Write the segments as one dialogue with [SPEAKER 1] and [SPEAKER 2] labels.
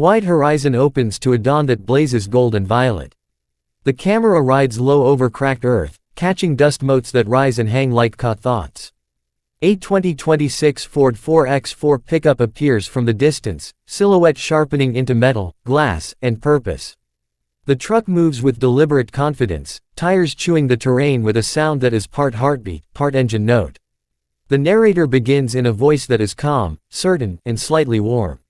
[SPEAKER 1] wide horizon opens to a dawn that blazes gold and violet. The camera rides low over cracked earth, catching dust motes that rise and hang like caught thoughts. A 2026 Ford 4X4 pickup appears from the distance, silhouette sharpening into metal, glass, and purpose. The truck moves with deliberate confidence, tires chewing the terrain with a sound that is part heartbeat, part engine note. The narrator begins in a voice that is calm, certain, and slightly warm.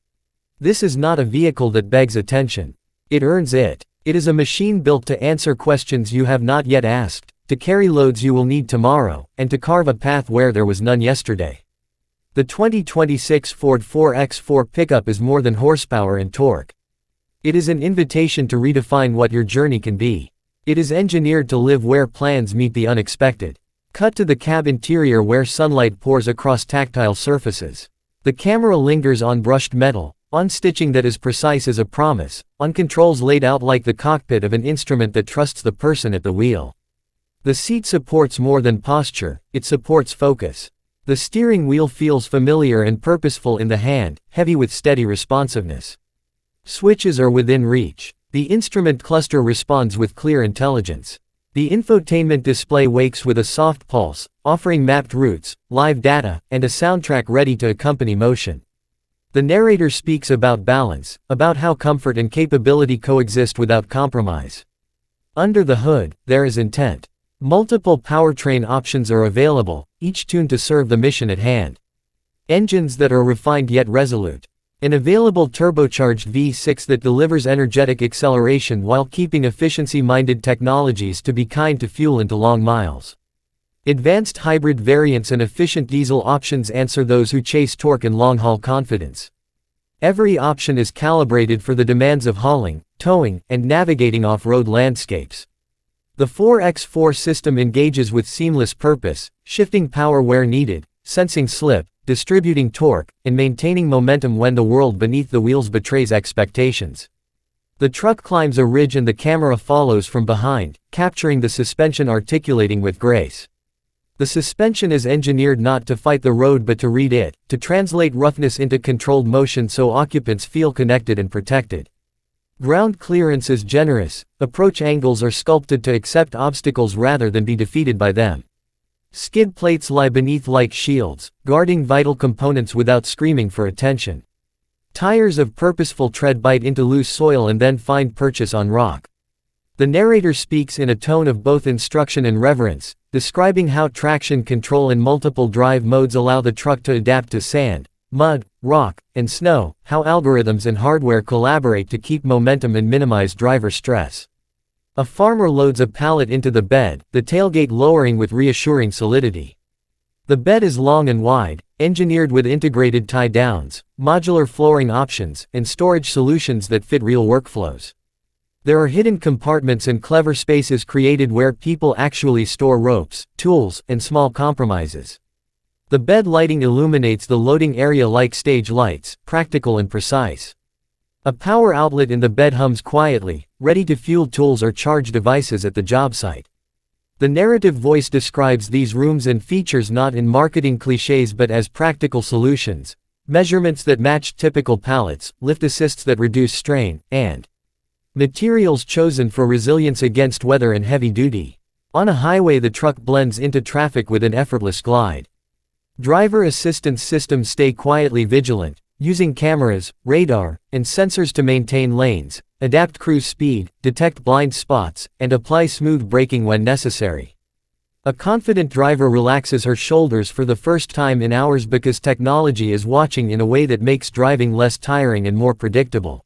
[SPEAKER 1] This is not a vehicle that begs attention. It earns it. It is a machine built to answer questions you have not yet asked, to carry loads you will need tomorrow, and to carve a path where there was none yesterday. The 2026 Ford 4X4 pickup is more than horsepower and torque. It is an invitation to redefine what your journey can be. It is engineered to live where plans meet the unexpected. Cut to the cab interior where sunlight pours across tactile surfaces. The camera lingers on brushed metal, on stitching that is precise as a promise, on controls laid out like the cockpit of an instrument that trusts the person at the wheel. The seat supports more than posture, it supports focus. The steering wheel feels familiar and purposeful in the hand, heavy with steady responsiveness. Switches are within reach. The instrument cluster responds with clear intelligence. The infotainment display wakes with a soft pulse, offering mapped routes, live data, and a soundtrack ready to accompany motion. The narrator speaks about balance, about how comfort and capability coexist without compromise. Under the hood, there is intent. Multiple powertrain options are available, each tuned to serve the mission at hand. Engines that are refined yet resolute. An available turbocharged V6 that delivers energetic acceleration while keeping efficiency-minded technologies to be kind to fuel into long miles. Advanced hybrid variants and efficient diesel options answer those who chase torque and long-haul confidence. Every option is calibrated for the demands of hauling, towing, and navigating off-road landscapes. The 4X4 system engages with seamless purpose, shifting power where needed, sensing slip, distributing torque, and maintaining momentum when the world beneath the wheels betrays expectations. The truck climbs a ridge and the camera follows from behind, capturing the suspension articulating with grace. The suspension is engineered not to fight the road but to read it, to translate roughness into controlled motion so occupants feel connected and protected. Ground clearance is generous, approach angles are sculpted to accept obstacles rather than be defeated by them. Skid plates lie beneath like shields, guarding vital components without screaming for attention. Tires of purposeful tread bite into loose soil and then find purchase on rock. The narrator speaks in a tone of both instruction and reverence, describing how traction control and multiple drive modes allow the truck to adapt to sand, mud, rock, and snow, how algorithms and hardware collaborate to keep momentum and minimize driver stress. A farmer loads a pallet into the bed, the tailgate lowering with reassuring solidity. The bed is long and wide, engineered with integrated tie-downs, modular flooring options, and storage solutions that fit real workflows. There are hidden compartments and clever spaces created where people actually store ropes, tools, and small compromises. The bed lighting illuminates the loading area like stage lights, practical and precise. A power outlet in the bed hums quietly, ready to fuel tools or charge devices at the job site. The narrative voice describes these rooms and features not in marketing cliches but as practical solutions, measurements that match typical pallets, lift assists that reduce strain, and materials chosen for resilience against weather and heavy duty. On a highway, the truck blends into traffic with an effortless glide. Driver assistance systems stay quietly vigilant, using cameras, radar, and sensors to maintain lanes, adapt cruise speed, detect blind spots, and apply smooth braking when necessary. A confident driver relaxes her shoulders for the first time in hours because technology is watching in a way that makes driving less tiring and more predictable.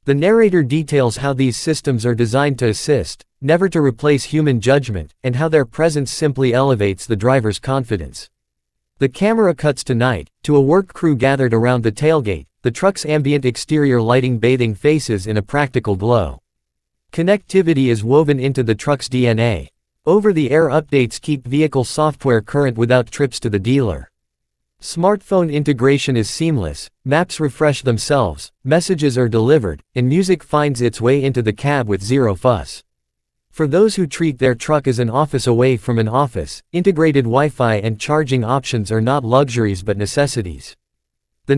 [SPEAKER 1] The narrator details how these systems are designed to assist, never to replace human judgment, and how their presence simply elevates the driver's confidence. The camera cuts to night, to a work crew gathered around the tailgate, the truck's ambient exterior lighting bathing faces in a practical glow. Connectivity is woven into the truck's DNA. Over-the-air updates keep vehicle software current without trips to the dealer. Smartphone integration is seamless, maps refresh themselves, messages are delivered, and music finds its way into the cab with zero fuss. For those who treat their truck as an office away from an office, integrated Wi-Fi and charging options are not luxuries but necessities. The